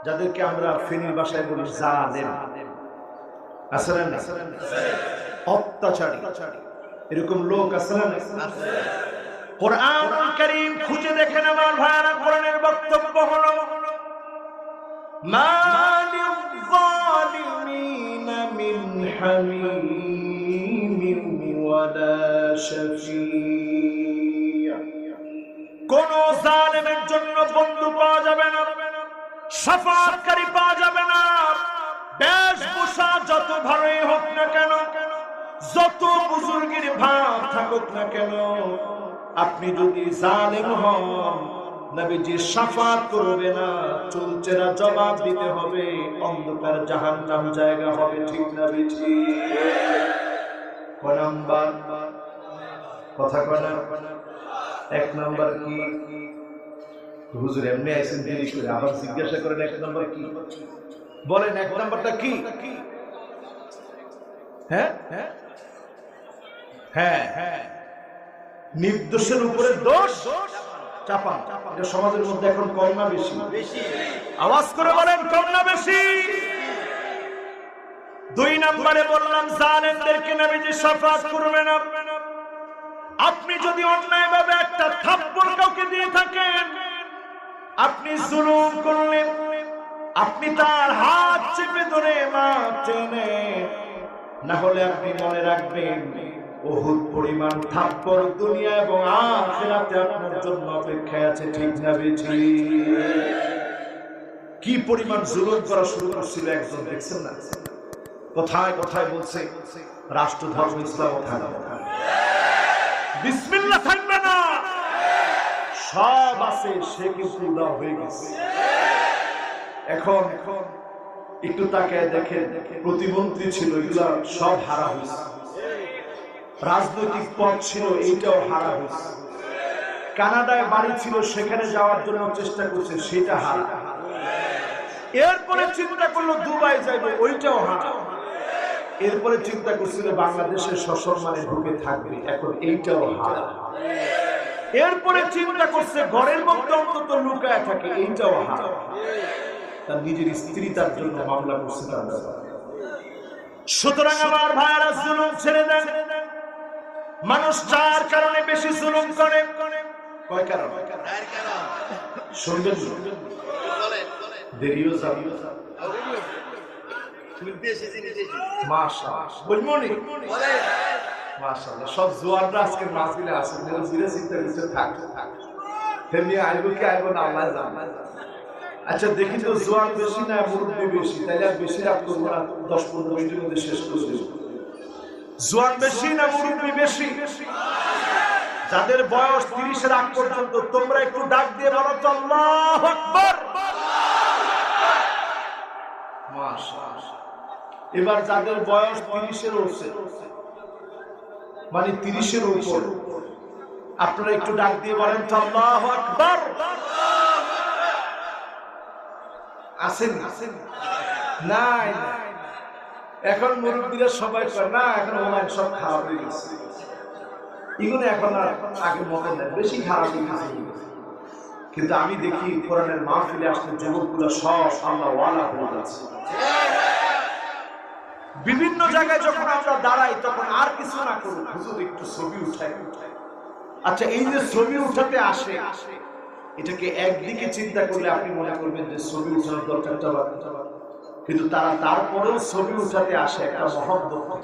যাদেরকে আমরা ফেনীর ভাষায় বলি জালেম, আছে না? অত্যাচারী, এরকম লোক আছে না? কোরআনুল কারীম খুঁজে দেখেন আমার ভাইরা, কোরআনের বক্তব্য হলো মা লিয-যালিমিনা মিন হামীমিন ওয়ালা শাফিয়্। কোন জালেমের জন্য বন্ধু পাওয়া যাবে না, শাফাআতকারী পাওয়া যাবে না। বেশভূষা যত ভালোই হোক না কেন, যত বুজুর্গের ভাব থাকুক না কেন, আপনি যদি জালেম হন, নবীজি শাফাআত করবে না, চুলচেরা জবাব দিতে হবে, অন্ধকার জাহান্নাম জায়গা হবে। ঠিক না বেঠি? কয় নাম্বার কথা কয় না? এক নাম্বার কি? হুজুর এমনি আইছেন দেরি করে, আবার জিজ্ঞাসা করেন এক নাম্বার কি? বলেন এক নাম্বারটা কি? হ্যাঁ হ্যাঁ হ্যাঁ, নির্দোষের উপরে দোষ চাপা। এটা সমাজের মধ্যে এখন কম না বেশি? আওয়াজ করে বলেন কম না বেশি? দুই নম্বরে বললাম জালেমদেরকে নবীজি শাফাআত করবে না। আপনি যদি অন্যায়ভাবে একটা থাপ্পড় কাউকে দিয়ে থাকেন, আপনি জুলুম করলেন, আপনি তার হাত চেপে ধরে মাপ টেনে, না হলে আপনি মনে রাখবেন উহুদ পরিমাণ থাপ্পড় দুনিয়া এবং আখিরাতে আপনার জন্য অপেক্ষায় আছে। ঠিক না বেঠি? কি পরিমাণ জুলুম করা শুরু করছিল একজন, দেখছেন না? কোথায় কোথায় বলছে রাষ্ট্র ধর্ম ইসলাম, বিসমিল্লাহ থাকবে না, সব আছে, সে কিন্তু উদাও হয়ে গেছে। এখন একটু তাকায় দেখেন, প্রতিমন্ত্রী ছিল, এগুলা সব হারা হয়েছে। রাজনৈতিক পদ ছিল, এইটাও হারা হয়েছে। কানাডায় বাড়ি ছিল, সেখানে যাওয়ার জন্য চেষ্টা করছে, সেটা হারা। এরপরে চিন্তা করলো দুবাই যাইবে, ওইটাও হারা। এরপরে চিন্তা করছিল বাংলাদেশের সসম্মানে ঢুকে থাকবে, এখন এইটাও হারা। এরপরে চিন্তা করছে ঘরের মধ্যে অন্তত লুকায় থাকে, এইটাও হারা। তার নিজের স্ত্রী তার জন্য মামলা করছে তার ব্যাপারে। সুতরাং আমার ভাইয়েরা, জুলুম ছেড়ে দেন। মানুষ চার কারণে বেশি জুলুম করে। কয় কারণ? শুনবেন, দেরিও যাবে। মাশাআল্লাহ, বলমনি মাশাআল্লাহ, সব জোয়ানরা আজকে মাহফিলে আছেন, ধীরে চিন্তা করতে থাক, তেমনি আইব কি আইব না আল্লাহ জানে। আচ্ছা দেখি তো, জোয়ান বেশি না মুরব্বি বেশি? তাইলে আর বেশি রাত করবো না, 10-15 মিনিটের মধ্যে শেষ করে দেব। জোয়ান বেশি না মুরব্বি বেশি? যাদের বয়স 30-এর আগ পর্যন্ত, তোমরা একটু ডাক দিয়ে বলো তো আল্লাহু আকবার। মাশাআল্লাহ। এবার যাদের বয়স 30-এর উপরে, মানে 30-এর উপর, আপনারা একটু ডাক দিয়ে বলেন তো আল্লাহু আকবার। আছেন নাই? এখন মুরব্বীরা সবাই করে না, এখন ওনার সব খারাপ হয়ে গেছে, এগুলো এখন আর আগের মতো নেই, বেশি খারাপ হয়ে গেছে। কিন্তু আমি দেখি কোরআনের মাহফিলে আসলে যুবকগুলো সব আল্লাহ ওয়ালা হয়ে যাচ্ছে। বিভিন্ন জায়গায় যখন আমরা দাঁড়াই, তখন আর কিছু না করুন, হুজুর একটু ছবি উঠাই। আচ্ছা, এই যে ছবি উঠাতে আসে, এটাকে একদিকে চিন্তা করলে আপনি মনে করবেন যে ছবি উঠানোর দরকারটা, কিন্তু তারা তারপরেও ছবি উঠাতে আসে একটা মহব্বত।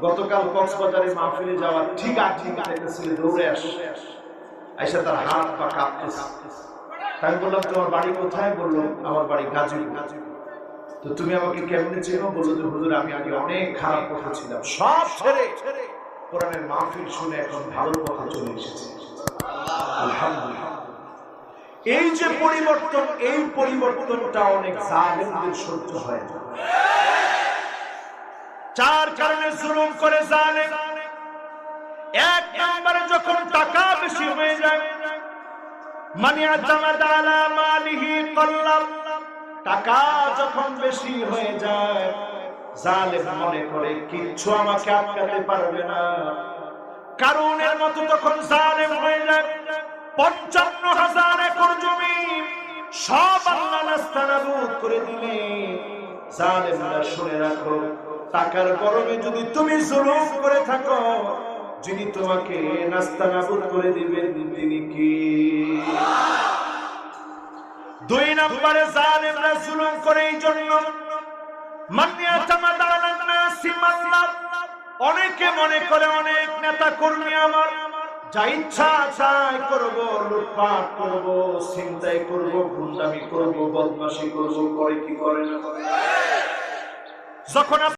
গতকাল কক্সবাজারে মাহফিলে যাওয়ার ঠিক আগে একটা ছেলে দৌড়ে আসে, আইসা তার হাত পা কাঁপতেছে। আমি বললাম তোমার বাড়ি কোথায়? বললো আমার বাড়ি গাজীপুর। তো তুমি আমাকে কেমনে চেনো? বললো যে হুজুর আমি আগে অনেক খারাপ পথে ছিলাম, সব ছেড়ে কোরআনের মাহফিল শুনে এখন ভালো পথে চলে এসেছে। আলহামদুলিল্লাহ। এই যে পরিবর্তন, এই পরিবর্তনটা অনেক জালেমদের সহ্য হয় না। চার কারণে জুলুম করে জালেম। এক নম্বরে যখন টাকা বেশি হয়ে যায়, মানি আতামাদা আলা মালিহি কল্লাম, টাকা যখন বেশি হয়ে যায়, জালেম মনে করে কিচ্ছু আমাকে আটকাতে পারবে না। কারুনের মতো তখন জালেম হয়ে যায়। 55,000 একর জমি সব আল্লাহ নাস্তানাবুদ করে দিলে। জালেমরা শুনে রাখো, টাকার গরমে যদি তুমি জুলুম করে থাকো, যিনি তোমাকে নাস্তানাবুদ করে দিবেন তিনি কি? দুই নম্বরে জালেমরা জুলুম করে এই জন্য, অনেকে মনে করে অনেক নেতা কর্মী আমার যা ইচ্ছা তাই করব, লুটপাট করব, ছিনতাই করব, গুন্ডামি করব, বদমাশি করব, করে কি করে না। যখন